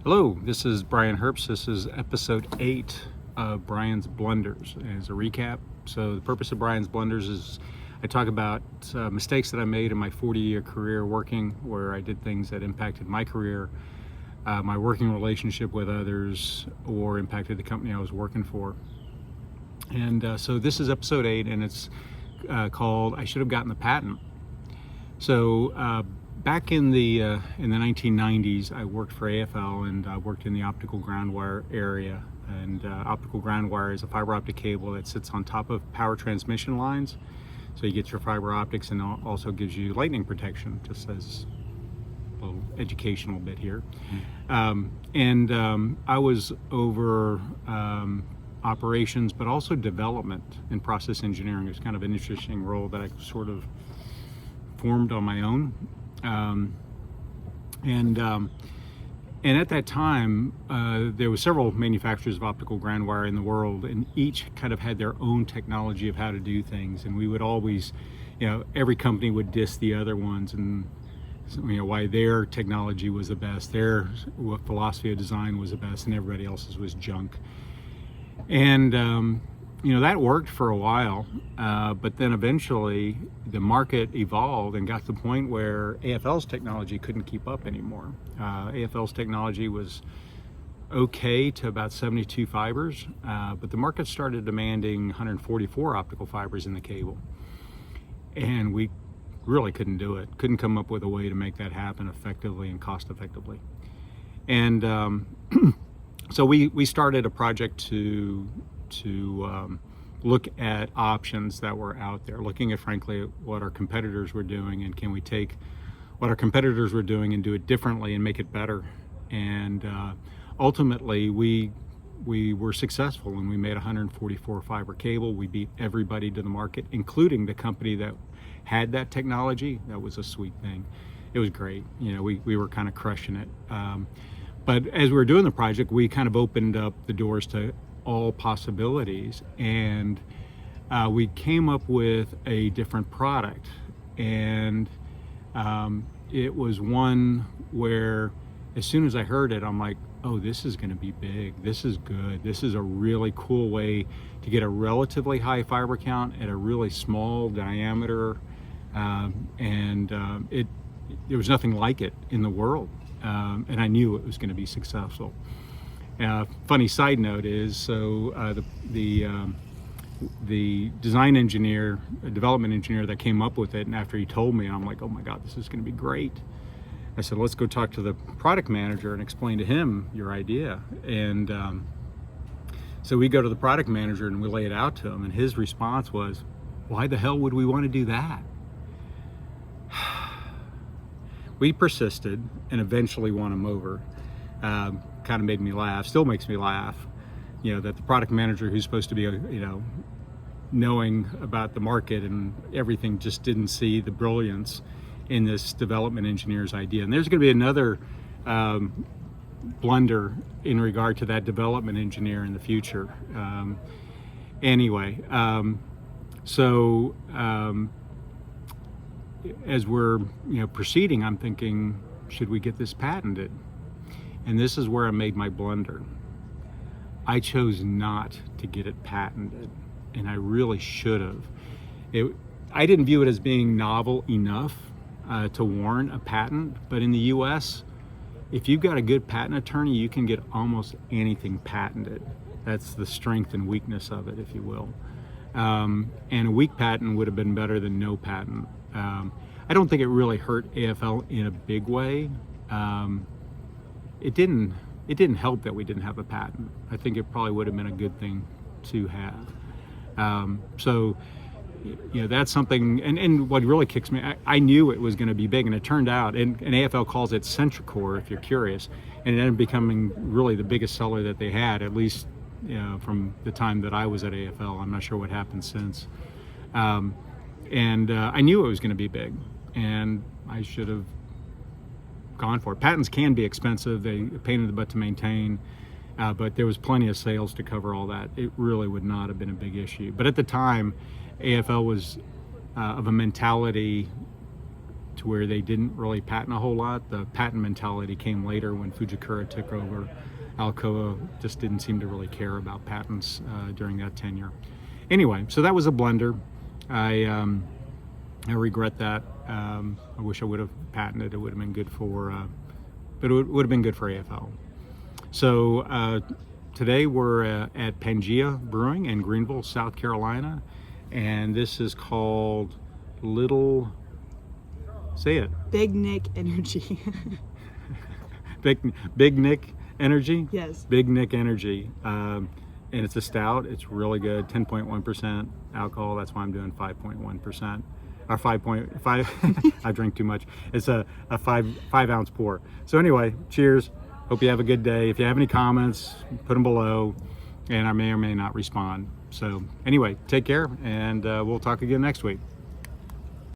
Hello, this is Brian Herbst. This is episode 8 of Brian's Blunders. As a recap, so the purpose of Brian's Blunders is I talk about mistakes that I made in my 40-year career working, where I did things that impacted my career, my working relationship with others, or impacted the company I was working for. And so this is episode 8, and it's called I Should Have Gotten the Patent. So back in the 1990s, I worked for AFL, and I worked in the optical ground wire area. And optical ground wire is a fiber optic cable that sits on top of power transmission lines. So you get your fiber optics, and also gives you lightning protection, just as a little educational bit here. I was over operations, but also development and process engineering. It's kind of an interesting role that I sort of formed on my own. And at that time, there were several manufacturers of optical ground wire in the world, and each kind of had their own technology of how to do things. And we would always, every company would diss the other ones, and why their technology was the best, their philosophy of design was the best, and everybody else's was junk. And that worked for a while, but then eventually the market evolved and got to the point where AFL's technology couldn't keep up anymore. AFL's technology was okay to about 72 fibers, but the market started demanding 144 optical fibers in the cable. And we really couldn't do it, couldn't come up with a way to make that happen effectively and cost effectively. And so we started a project to look at options that were out there, looking at, frankly, what our competitors were doing, and can we take what our competitors were doing and do it differently and make it better. And ultimately we were successful, and we made 144 fiber cable. We beat everybody to the market, including the company that had that technology. That was a sweet thing. It was great. We were kind of crushing it. But as we were doing the project, we kind of opened up the doors to all possibilities, and we came up with a different product. And it was one where, as soon as I heard it, I'm like, oh, this is going to be big. This is good. This is a really cool way to get a relatively high fiber count at a really small diameter. There was nothing like it in the world. And I knew it was going to be successful. Funny side note is, so the design engineer, development engineer that came up with it, and after he told me, I'm like, oh my God, this is going to be great. I said, let's go talk to the product manager and explain to him your idea. And so we go to the product manager and we lay it out to him, and his response was, why the hell would we want to do that? We persisted and eventually won him over. Kind of made me laugh, still makes me laugh, that the product manager, who's supposed to be, knowing about the market and everything, just didn't see the brilliance in this development engineer's idea. And there's going to be another blunder in regard to that development engineer in the future. As we're proceeding, I'm thinking, should we get this patented? And this is where I made my blunder. I chose not to get it patented, and I really should have. I didn't view it as being novel enough to warrant a patent, but in the US, if you've got a good patent attorney, you can get almost anything patented. That's the strength and weakness of it, if you will. And a weak patent would have been better than no patent. I don't think it really hurt AFL in a big way. It didn't help that we didn't have a patent. I think it probably would have been a good thing to have. That's something, and what really kicks me, I knew it was going to be big, and it turned out, and AFL calls it Centricore, if you're curious, and it ended up becoming really the biggest seller that they had, at least from the time that I was at AFL. I'm not sure what happened since. I knew it was going to be big, and I should have gone for it. Patents can be expensive, they a pain in the butt to maintain, but there was plenty of sales to cover all that. It really would not have been a big issue. But at the time, AFL was of a mentality to where they didn't really patent a whole lot. The patent mentality came later when Fujikura took over. Alcoa just didn't seem to really care about patents during that tenure. Anyway, so that was a blunder. I regret that. I wish I would have patented. It would have been good for, but it would have been good for AFL. So today we're at Pangaea Brewing in Greenville, South Carolina, and this is called say it. Big Nick Energy. Big Nick Energy? Yes. Big Nick Energy. And it's a stout. It's really good. 10.1% alcohol. That's why I'm doing 5.1%. Or 5.5. I drink too much. It's a 5-ounce pour. So anyway, cheers. Hope you have a good day. If you have any comments, put them below, and I may or may not respond. So anyway, take care, and we'll talk again next week.